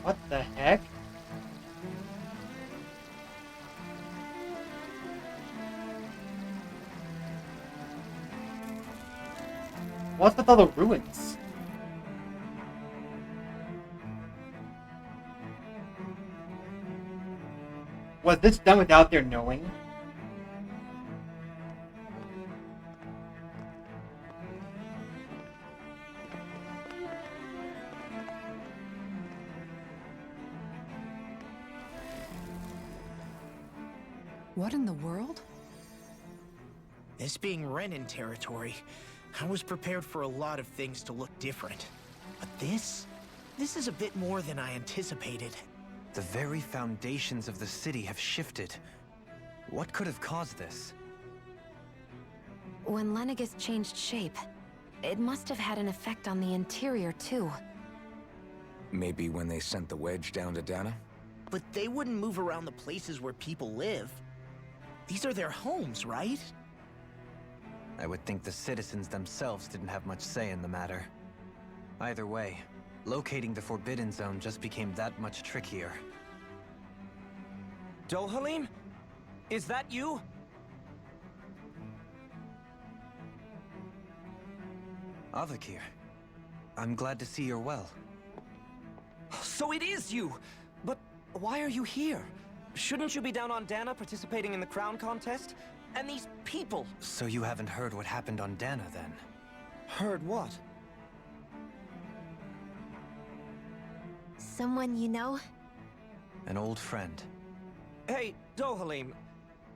What the heck? What's with all the ruins? Was this done without their knowing? What in the world? This being Renan territory, I was prepared for a lot of things to look different. But this is a bit more than I anticipated. The very foundations of the city have shifted. What could have caused this? When Lenegis changed shape, it must have had an effect on the interior too. Maybe when they sent the wedge down to Dana? But they wouldn't move around the places where people live. These are their homes, right? I would think the citizens themselves didn't have much say in the matter. Either way, locating the Forbidden Zone just became that much trickier. Dohalim? Is that you? Avakir, I'm glad to see you're well. So it is you! But why are you here? Shouldn't you be down on Dana participating in the crown contest? And these people! So you haven't heard what happened on Dana, then? Heard what? Someone you know? An old friend. Hey, Dohalim,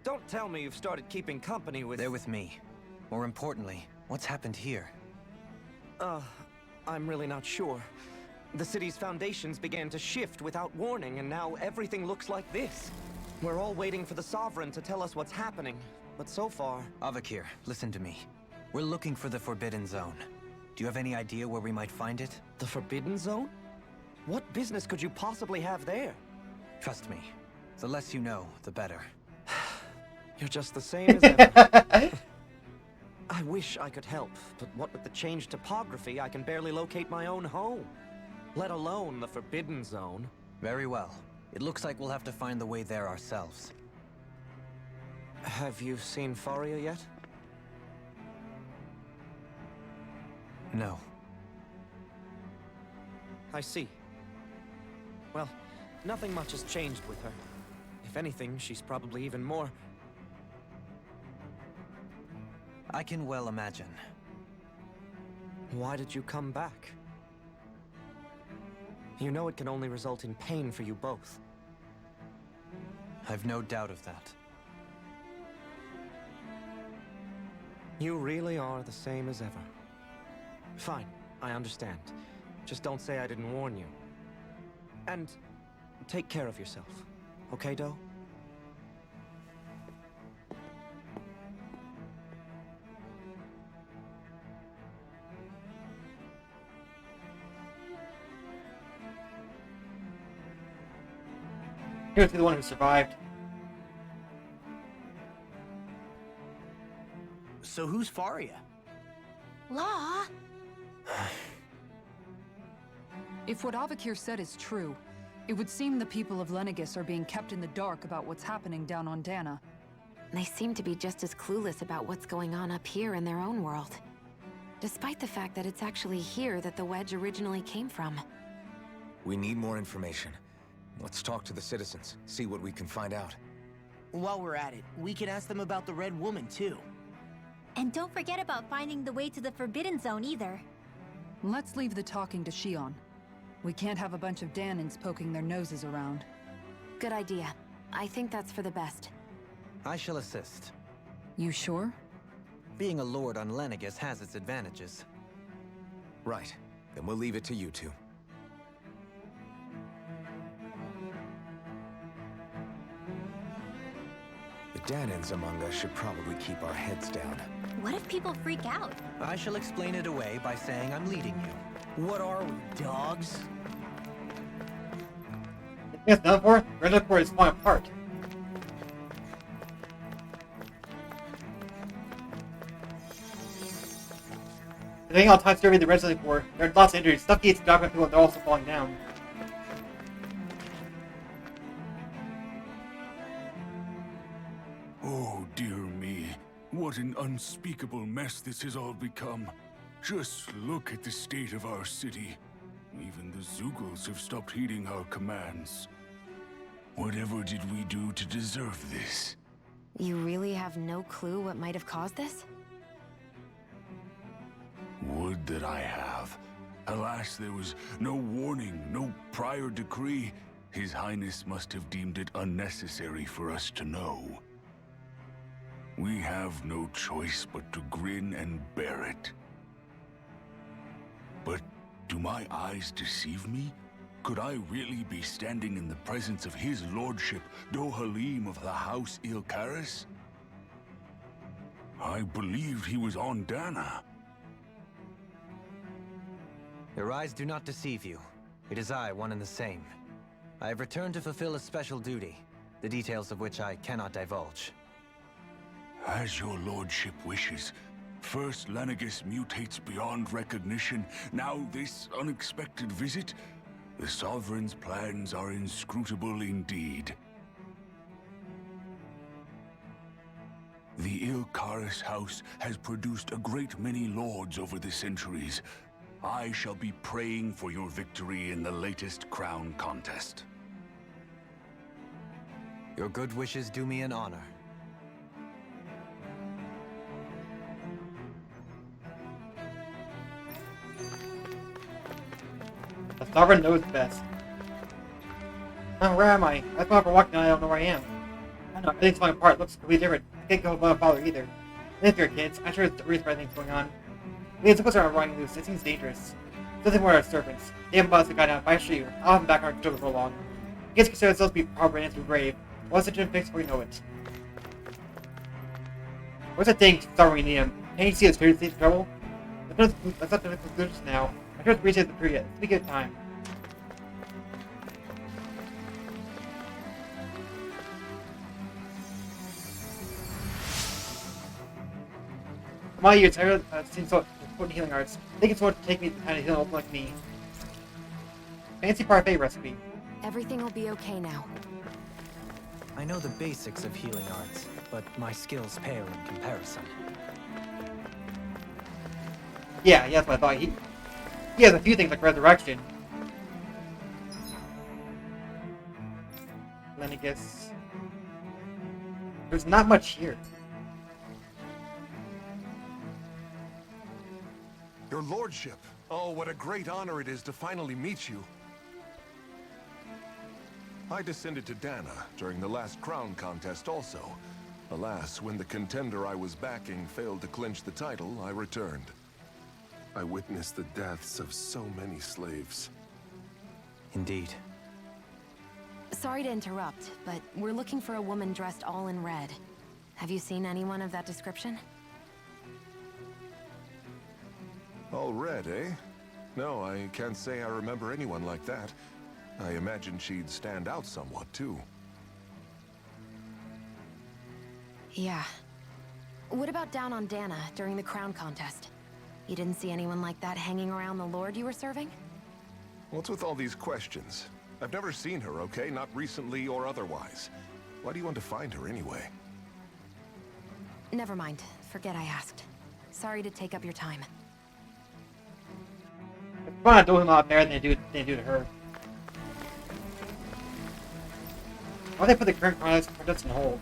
don't tell me you've started keeping company with... They're with me. More importantly, what's happened here? I'm really not sure. The city's foundations began to shift without warning, and now everything looks like this. We're all waiting for the Sovereign to tell us what's happening, but so far... Avakir, listen to me. We're looking for the Forbidden Zone. Do you have any idea where we might find it? The Forbidden Zone? What business could you possibly have there? Trust me. The less you know, the better. You're just the same as ever. I wish I could help, but what with the changed topography, I can barely locate my own home. Let alone the Forbidden Zone. Very well. It looks like we'll have to find the way there ourselves. Have you seen Faria yet? No. I see. Well, nothing much has changed with her. If anything, she's probably even more... I can well imagine. Why did you come back? You know it can only result in pain for you both. I've no doubt of that. You really are the same as ever. Fine, I understand. Just don't say I didn't warn you. And take care of yourself. Okay, Do? He was the one who survived. So who's Faria? Law? If what Avakir said is true, it would seem the people of Lenegis are being kept in the dark about what's happening down on Dana. They seem to be just as clueless about what's going on up here in their own world. Despite the fact that it's actually here that the wedge originally came from. We need more information. Let's talk to the citizens, see what we can find out. While we're at it, we can ask them about the Red Woman, too. And don't forget about finding the way to the Forbidden Zone either. Let's leave the talking to Shion. We can't have a bunch of Danans poking their noses around. Good idea. I think that's for the best. I shall assist. You sure? Being a lord on Lenegis has its advantages. Right. Then we'll leave it to you two. The Danans among us should probably keep our heads down. What if people freak out? I shall explain it away by saying I'm leading you. What are we, dogs? I think it's done for. Reservoir is falling apart. I think all time survey the reservoir. There are lots of injuries. Stuff gates, document people, and they're also falling down. what an unspeakable mess this has all become. Just look at the state of our city. Even the Zeugles have stopped heeding our commands. Whatever did we do to deserve this? You really have no clue what might have caused this? Would that I have. Alas, there was no warning, no prior decree. His Highness must have deemed it unnecessary for us to know. We have no choice but to grin and bear it. But do my eyes deceive me? Could I really be standing in the presence of his lordship, Dohalim of the House Ilkaris? I believed he was on Dana. Your eyes do not deceive you. It is I, one and the same. I have returned to fulfill a special duty, the details of which I cannot divulge. As your lordship wishes. First Lenegis mutates beyond recognition, now this unexpected visit? The Sovereign's plans are inscrutable indeed. The Ilkaris house has produced a great many lords over the centuries. I shall be praying for your victory in the latest crown contest. Your good wishes do me an honor. The Sovereign knows best. Oh, where am I? I've gone for walking and I don't know where I am. I know, everything's falling apart. It looks completely different. I can't go above father either. Live here, kids. I'm sure it's the reason for everything's going on. The Zuckles are running loose. It seems dangerous. Nothing more of serpents. They haven't bothered the guy now. If I show you, I'll have him back on our for long. Kids consider themselves to be proper and to be brave. What's the gym fix before you know it? What's that thing, Star we need him? Can't you see his spirit in trouble? Let's not the conclusions now. I'm sure it's reached the period. It's a good time. For my years, I've seen so important healing arts. I think it's going to take me to kind of heal like me. Fancy parfait recipe. Everything will be okay now. I know the basics of healing arts, but my skills pale in comparison. Yeah, that's what I thought. He has a few things like resurrection. Lenegis. There's not much here. Your lordship. Oh, what a great honor it is to finally meet you. I descended to Dana during the last crown contest also. Alas, when the contender I was backing failed to clinch the title, I returned. I witnessed the deaths of so many slaves. Indeed. Sorry to interrupt, but we're looking for a woman dressed all in red. Have you seen anyone of that description? All red, eh? No, I can't say I remember anyone like that. I imagine she'd stand out somewhat, too. Yeah. What about down on Dana during the crown contest? You didn't see anyone like that hanging around the lord you were serving? What's with all these questions? I've never seen her, okay? Not recently or otherwise. Why do you want to find her anyway? Never mind. Forget I asked. Sorry to take up your time. It's probably doing a lot better than they do to her. Why they put the current contest on hold?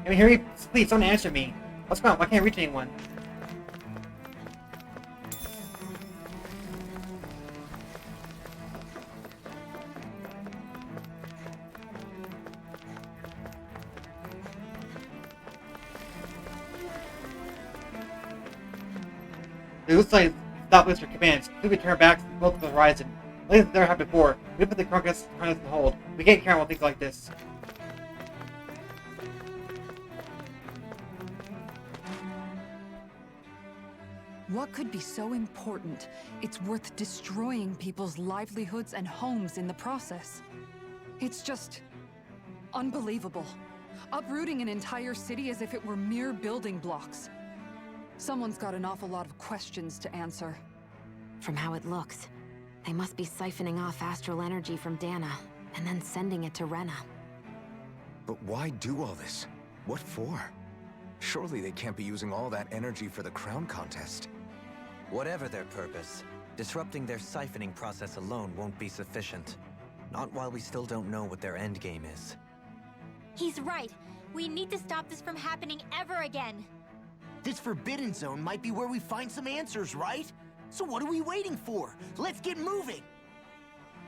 Can you hear me? Please, don't answer me. What's going on? Why can't I reach anyone? It looks like stop list for commands. Please return back to the boat of the horizon. Like this never happened before. We put the contest on hold. We can't carry on things like this. What could be so important? It's worth destroying people's livelihoods and homes in the process. It's just unbelievable. Uprooting an entire city as if it were mere building blocks. Someone's got an awful lot of questions to answer. From how it looks. They must be siphoning off astral energy from Dana, and then sending it to Rena. But why do all this? What for? Surely they can't be using all that energy for the crown contest. Whatever their purpose, disrupting their siphoning process alone won't be sufficient. Not while we still don't know what their endgame is. He's right. We need to stop this from happening ever again. This Forbidden Zone might be where we find some answers, right? So what are we waiting for? Let's get moving!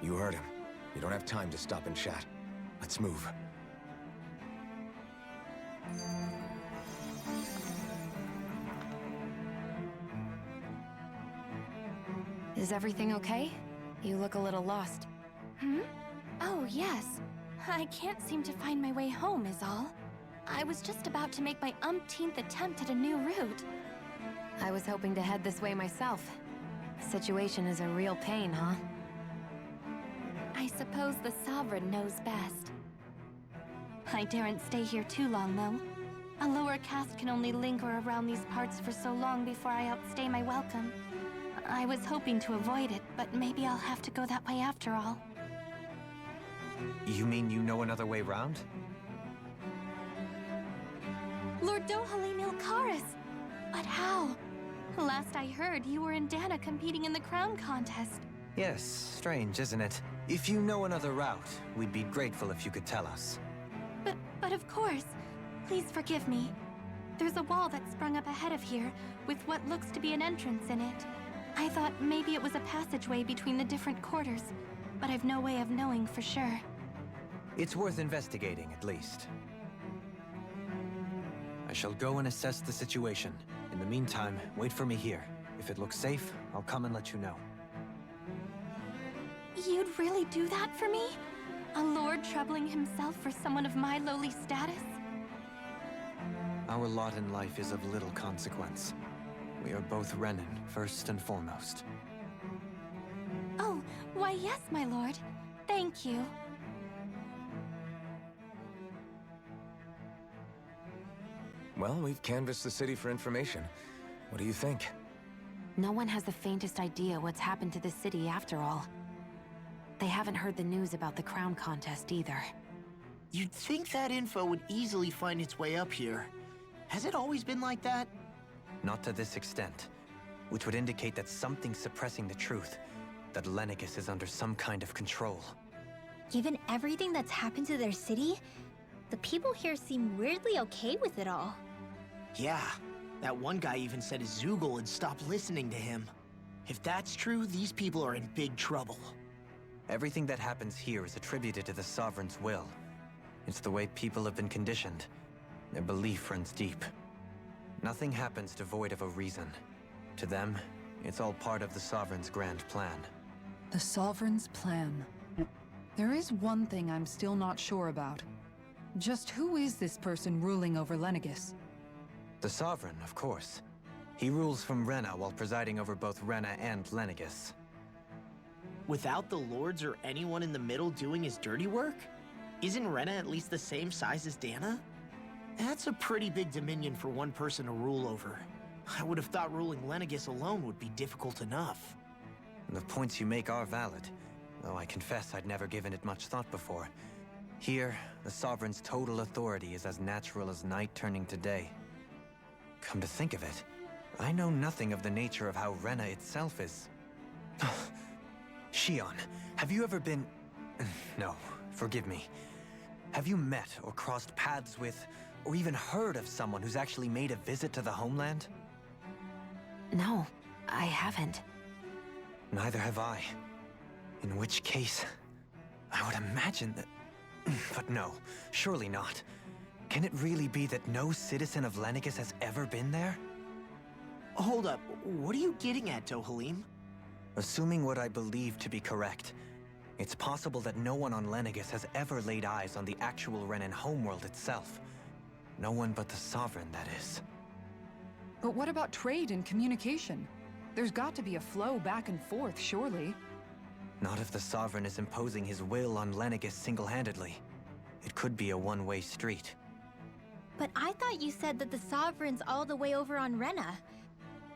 You heard him. We don't have time to stop and chat. Let's move. Is everything okay? You look a little lost. Oh, yes. I can't seem to find my way home, is all. I was just about to make my umpteenth attempt at a new route. I was hoping to head this way myself. The situation is a real pain, huh? I suppose the Sovereign knows best. I daren't stay here too long, though. A lower caste can only linger around these parts for so long before I outstay my welcome. I was hoping to avoid it, but maybe I'll have to go that way after all. You mean you know another way round? Lord Dohalim Ilkaris! But how? Last I heard, you were in Dana competing in the crown contest. Yes, strange, isn't it? If you know another route, we'd be grateful if you could tell us. But of course. Please forgive me. There's a wall that sprung up ahead of here, with what looks to be an entrance in it. I thought maybe it was a passageway between the different quarters, but I've no way of knowing for sure. It's worth investigating, at least. I shall go and assess the situation. In the meantime, wait for me here. If it looks safe, I'll come and let you know. You'd really do that for me? A lord troubling himself for someone of my lowly status? Our lot in life is of little consequence. We are both Renin, first and foremost. Oh, why yes, my lord. Thank you. Well, we've canvassed the city for information. What do you think? No one has the faintest idea what's happened to this city after all. They haven't heard the news about the crown contest either. You'd think that info would easily find its way up here. Has it always been like that? Not to this extent, which would indicate that something's suppressing the truth, that Lenegis is under some kind of control. Given everything that's happened to their city, the people here seem weirdly okay with it all. Yeah, that one guy even said Zoogle had stopped listening to him. If that's true, these people are in big trouble. Everything that happens here is attributed to the Sovereign's will. It's the way people have been conditioned. Their belief runs deep. Nothing happens devoid of a reason. To them, it's all part of the Sovereign's grand plan. The Sovereign's plan. There is one thing I'm still not sure about. Just who is this person ruling over Lenegis? The Sovereign, of course. He rules from Rena while presiding over both Rena and Lenegis. Without the lords or anyone in the middle doing his dirty work? Isn't Rena at least the same size as Dana? That's a pretty big dominion for one person to rule over. I would have thought ruling Lenegis alone would be difficult enough. The points you make are valid, though I confess I'd never given it much thought before. Here, the Sovereign's total authority is as natural as night turning to day. Come to think of it, I know nothing of the nature of how Rena itself is. Shion, have you ever been... No, forgive me. Have you met or crossed paths with, or even heard of someone who's actually made a visit to the homeland? No, I haven't. Neither have I. In which case, I would imagine that... But no, surely not. Can it really be that no citizen of Lenegis has ever been there? Hold up, what are you getting at, Dohalim? Assuming what I believe to be correct, it's possible that no one on Lenegis has ever laid eyes on the actual Renin homeworld itself. No one but the Sovereign, that is. But what about trade and communication? There's got to be a flow back and forth, surely. Not if the Sovereign is imposing his will on Lenegis single-handedly. It could be a one-way street. But I thought you said that the Sovereign's all the way over on Rena.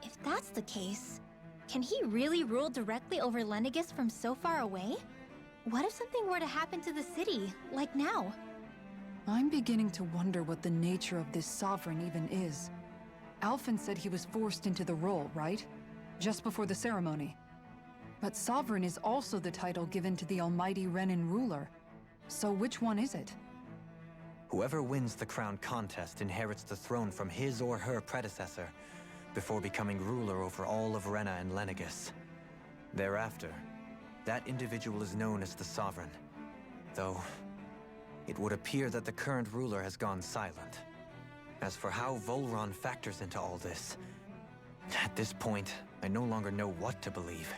If that's the case, Can he really rule directly over Lenegis from so far away? What if something were to happen to the city, like now? I'm beginning to wonder what the nature of this sovereign even is. Alphen said he was forced into the role, right? Just before the ceremony. But sovereign is also the title given to the almighty Renan ruler. So which one is it? Whoever wins the crown contest inherits the throne from his or her predecessor, before becoming ruler over all of Rena and Lenegis. Thereafter, that individual is known as the Sovereign. Though, it would appear that the current ruler has gone silent. As for how Volron factors into all this, at this point, I no longer know what to believe.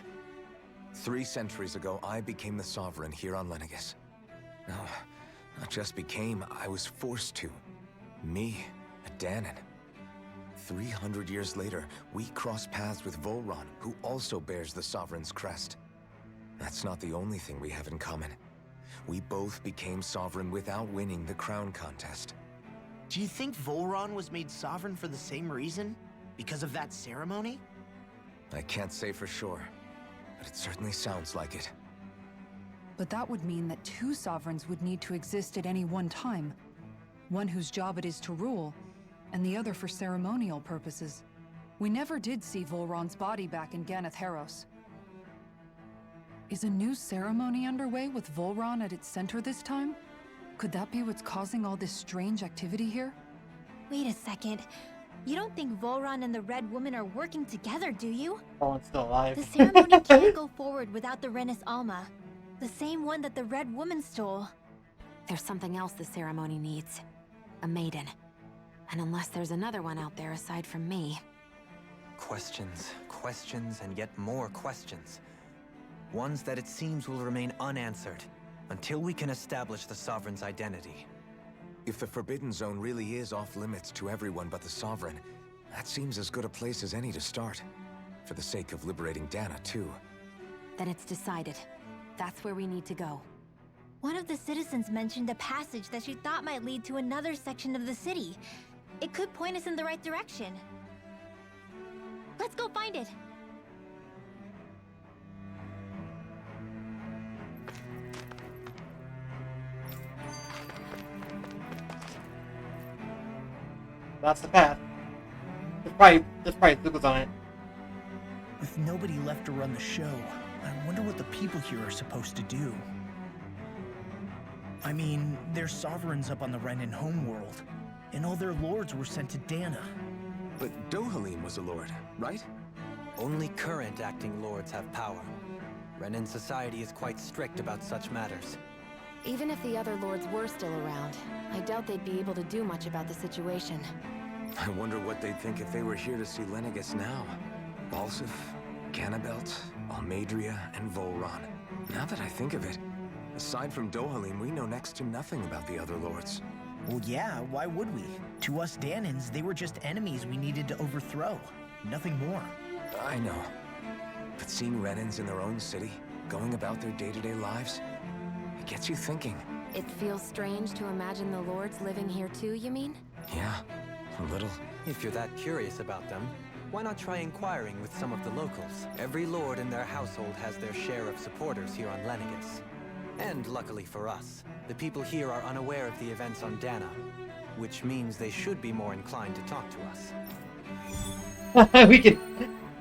3 centuries ago, I became the Sovereign here on Lenegis. No, not just became, I was forced to. Me, a Danon. 300 years later, we cross paths with Volron, who also bears the Sovereign's crest. That's not the only thing we have in common. We both became Sovereign without winning the crown contest. Do you think Volron was made sovereign for the same reason? Because of that ceremony? I can't say for sure, but it certainly sounds like it. But that would mean that 2 sovereigns would need to exist at any one time. One whose job it is to rule, and the other for ceremonial purposes. We never did see Volron's body back in Ganath Haros. Is a new ceremony underway with Volron at its center this time? Could that be what's causing all this strange activity here? Wait a second. You don't think Volron and the Red Woman are working together, do you? Volron's still alive. The ceremony can't go forward without the Renis Alma. The same one that the Red Woman stole. There's something else the ceremony needs. A maiden. And unless there's another one out there aside from me... Questions, questions, and yet more questions. Ones that it seems will remain unanswered, until we can establish the Sovereign's identity. If the Forbidden Zone really is off-limits to everyone but the Sovereign, that seems as good a place as any to start. For the sake of liberating Dana, too. Then it's decided. That's where we need to go. One of the citizens mentioned a passage that she thought might lead to another section of the city. It could point us in the right direction. Let's go find it! That's the path. There's probably Google's on it. With nobody left to run the show, I wonder what the people here are supposed to do. I mean, there's sovereigns up on the Renan homeworld, and all their lords were sent to Dana. But Dohalim was a lord, right? Only current acting lords have power. Renan society is quite strict about such matters. Even if the other lords were still around, I doubt they'd be able to do much about the situation. I wonder what they'd think if they were here to see Lenegis now. Balsif, Ganabelt, Almadria, and Volron. Now that I think of it, aside from Dohalim, we know next to nothing about the other lords. Well, yeah, why would we? To us Danans, they were just enemies we needed to overthrow. Nothing more. I know. But seeing Renans in their own city, going about their day-to-day lives, it gets you thinking. It feels strange to imagine the lords living here too, you mean? Yeah, a little. If you're that curious about them, why not try inquiring with some of the locals? Every lord in their household has their share of supporters here on Lenegis. And luckily for us, the people here are unaware of the events on Dana, which means they should be more inclined to talk to us.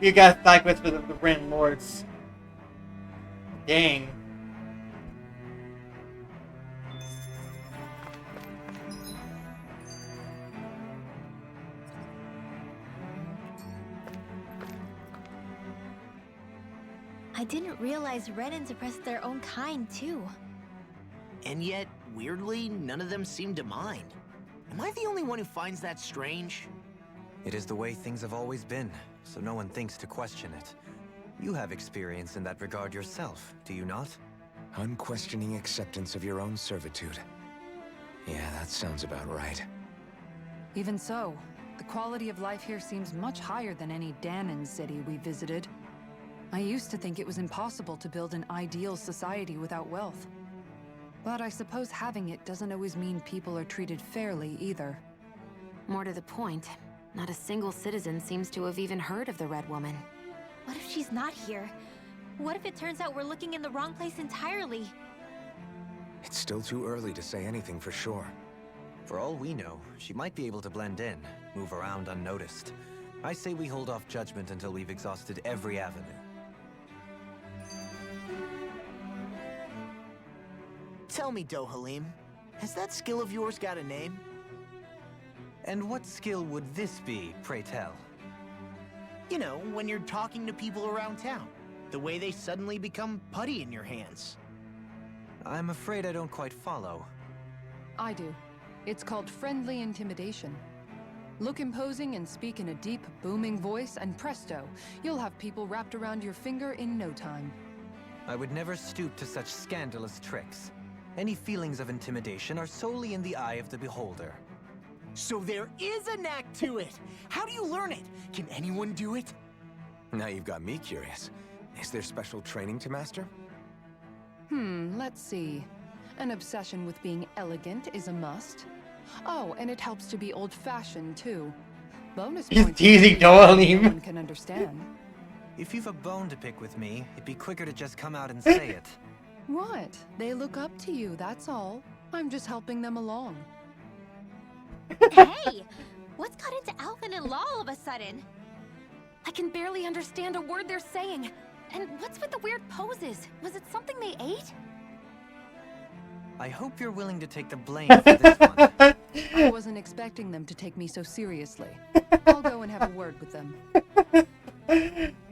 You guys side quests for the Ren Lords. Dang. I didn't realize Renans oppressed their own kind, too. And yet, weirdly, none of them seem to mind. Am I the only one who finds that strange? It is the way things have always been, so no one thinks to question it. You have experience in that regard yourself, do you not? Unquestioning acceptance of your own servitude. Yeah, that sounds about right. Even so, the quality of life here seems much higher than any Danon city we visited. I used to think it was impossible to build an ideal society without wealth. But I suppose having it doesn't always mean people are treated fairly either. More to the point, not a single citizen seems to have even heard of the Red Woman. What if she's not here? What if it turns out we're looking in the wrong place entirely? It's still too early to say anything for sure. For all we know, she might be able to blend in, move around unnoticed. I say we hold off judgment until we've exhausted every avenue. Tell me, Dohalim, has that skill of yours got a name? And what skill would this be, pray tell? You know, when you're talking to people around town. The way they suddenly become putty in your hands. I'm afraid I don't quite follow. I do. It's called friendly intimidation. Look imposing and speak in a deep, booming voice, and presto, you'll have people wrapped around your finger in no time. I would never stoop to such scandalous tricks. Any feelings of intimidation are solely in the eye of the beholder. So there is a knack to it! How do you learn it? Can anyone do it? Now you've got me curious. Is there special training to master? Let's see. An obsession with being elegant is a must. Oh, and it helps to be old-fashioned, too. Bonus He's points teasing if no Dohalim. one can understand. If you've a bone to pick with me, it'd be quicker to just come out and say it. What? They look up to you, that's all. I'm just helping them along. Hey! What's got into Alvin and Law all of a sudden? I can barely understand a word they're saying. And what's with the weird poses? Was it something they ate? I hope you're willing to take the blame for this one. I wasn't expecting them to take me so seriously. I'll go and have a word with them.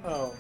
Oh.